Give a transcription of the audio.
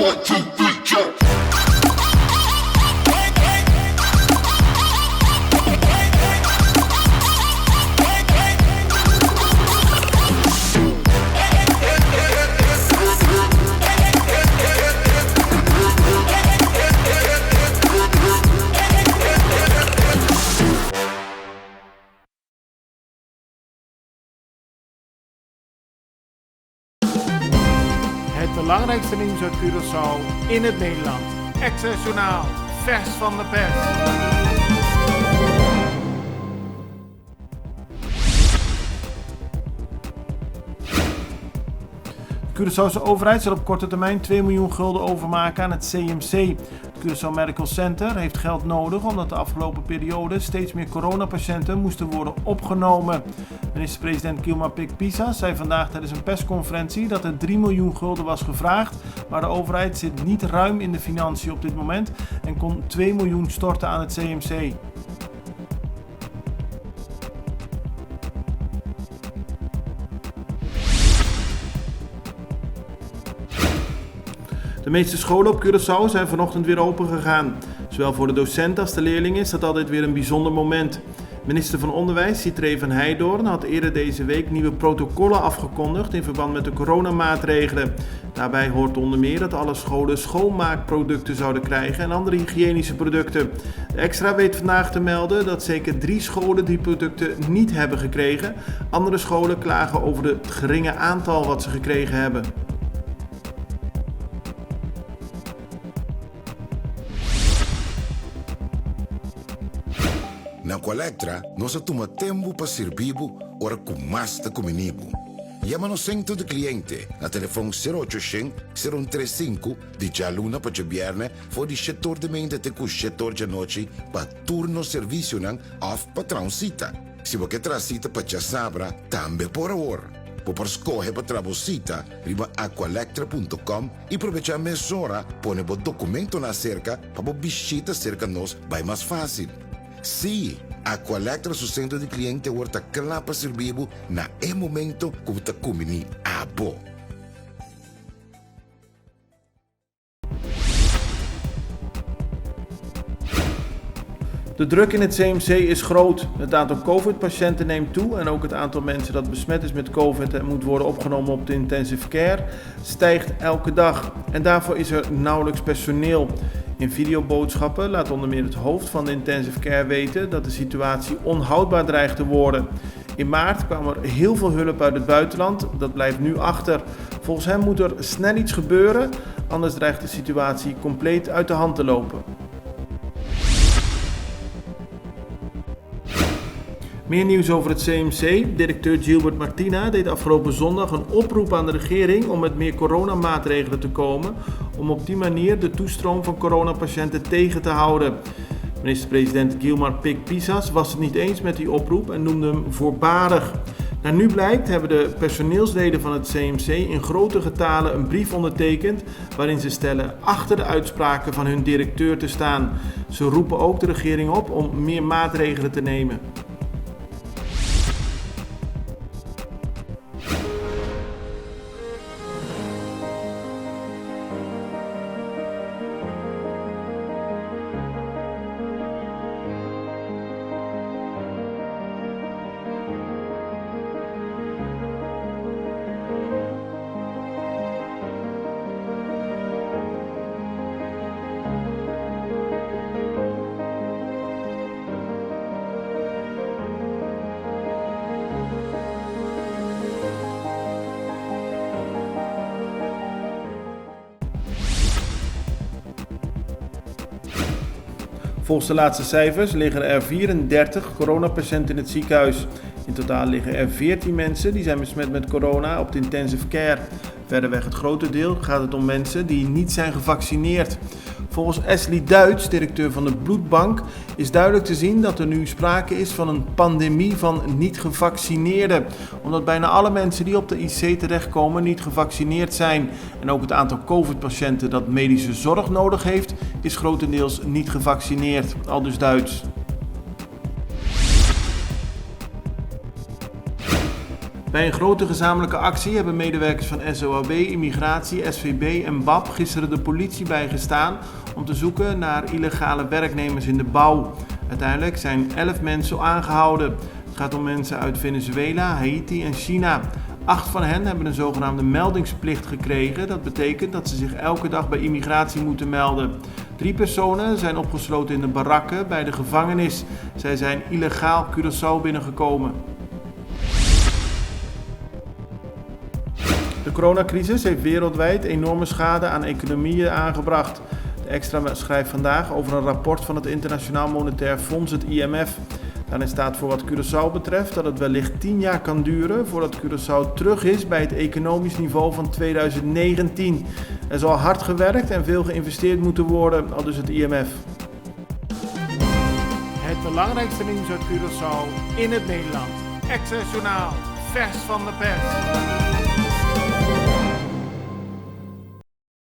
1, 2, 3, jump. Het belangrijkste nieuws uit Curaçao in het Nederland. Access Journaal, vers van de pers. De Curaçaose overheid zal op korte termijn 2 miljoen gulden overmaken aan het CMC. Het Curaçao Medical Center heeft geld nodig omdat de afgelopen periode steeds meer coronapatiënten moesten worden opgenomen. Minister-president Gilmar Pik-Pissas zei vandaag tijdens een persconferentie dat er 3 miljoen gulden was gevraagd, maar de overheid zit niet ruim in de financiën op dit moment en kon 2 miljoen storten aan het CMC. De meeste scholen op Curaçao zijn vanochtend weer open gegaan. Zowel voor de docenten als de leerlingen is dat altijd weer een bijzonder moment. Minister van Onderwijs, Sitré van Heijdorn, had eerder deze week nieuwe protocollen afgekondigd in verband met de coronamaatregelen. Daarbij hoort onder meer dat alle scholen schoonmaakproducten zouden krijgen en andere hygiënische producten. De Extra weet vandaag te melden dat zeker 3 scholen die producten niet hebben gekregen. Andere scholen klagen over het geringe aantal wat ze gekregen hebben. Na Colectra, nós toma tempo para servir ora com mais da comunibo. Llama no centro de cliente na telefone 0800-035 de Jaluna para Jabierne voor die setor de mente te com setor de noite para turno serviço nan of patrão cita. Se você traz cita para já sabra, também por hora. Por escolher para trabalhar, riba aqualectra.com e aproveitar a mesura, põe o documento na cerca para visita cerca nós vai mais fácil. Sim, a Colectra su centro de cliente wordt klaar para servir na momento que você comini abo. De druk in het CMC is groot. Het aantal COVID-patiënten neemt toe en ook het aantal mensen dat besmet is met COVID en moet worden opgenomen op de intensive care stijgt elke dag. En daarvoor is er nauwelijks personeel. In videoboodschappen laat onder meer het hoofd van de intensive care weten dat de situatie onhoudbaar dreigt te worden. In maart kwam er heel veel hulp uit het buitenland, dat blijft nu achter. Volgens hem moet er snel iets gebeuren, anders dreigt de situatie compleet uit de hand te lopen. Meer nieuws over het CMC. Directeur Gilbert Martina deed afgelopen zondag een oproep aan de regering om met meer coronamaatregelen te komen, om op die manier de toestroom van coronapatiënten tegen te houden. Minister-president Gilmar Pik-Pissas was het niet eens met die oproep en noemde hem voorbarig. Naar nu blijkt hebben de personeelsleden van het CMC in grote getalen een brief ondertekend waarin ze stellen achter de uitspraken van hun directeur te staan. Ze roepen ook de regering op om meer maatregelen te nemen. Volgens de laatste cijfers liggen er 34 coronapatiënten in het ziekenhuis. In totaal liggen er 14 mensen die zijn besmet met corona op de intensive care. Verderweg het grote deel gaat het om mensen die niet zijn gevaccineerd. Volgens Ashley Duits, directeur van de bloedbank, is duidelijk te zien dat er nu sprake is van een pandemie van niet-gevaccineerden. Omdat bijna alle mensen die op de IC terechtkomen niet gevaccineerd zijn. En ook het aantal COVID-patiënten dat medische zorg nodig heeft, is grotendeels niet gevaccineerd. Aldus Duits. Bij een grote gezamenlijke actie hebben medewerkers van SOAB, Immigratie, SVB en BAP gisteren de politie bijgestaan om te zoeken naar illegale werknemers in de bouw. Uiteindelijk zijn 11 mensen aangehouden. Het gaat om mensen uit Venezuela, Haiti en China. 8 van hen hebben een zogenaamde meldingsplicht gekregen. Dat betekent dat ze zich elke dag bij immigratie moeten melden. 3 personen zijn opgesloten in de barakken bij de gevangenis. Zij zijn illegaal Curaçao binnengekomen. De coronacrisis heeft wereldwijd enorme schade aan economieën aangebracht. De Extra schrijft vandaag over een rapport van het Internationaal Monetair Fonds, het IMF. Daarin staat voor wat Curaçao betreft dat het wellicht 10 jaar kan duren voordat Curaçao terug is bij het economisch niveau van 2019. Er zal hard gewerkt en veel geïnvesteerd moeten worden, aldus het IMF. Het belangrijkste nieuws uit Curaçao in het Nederland. Extra Journaal, vers van de pers.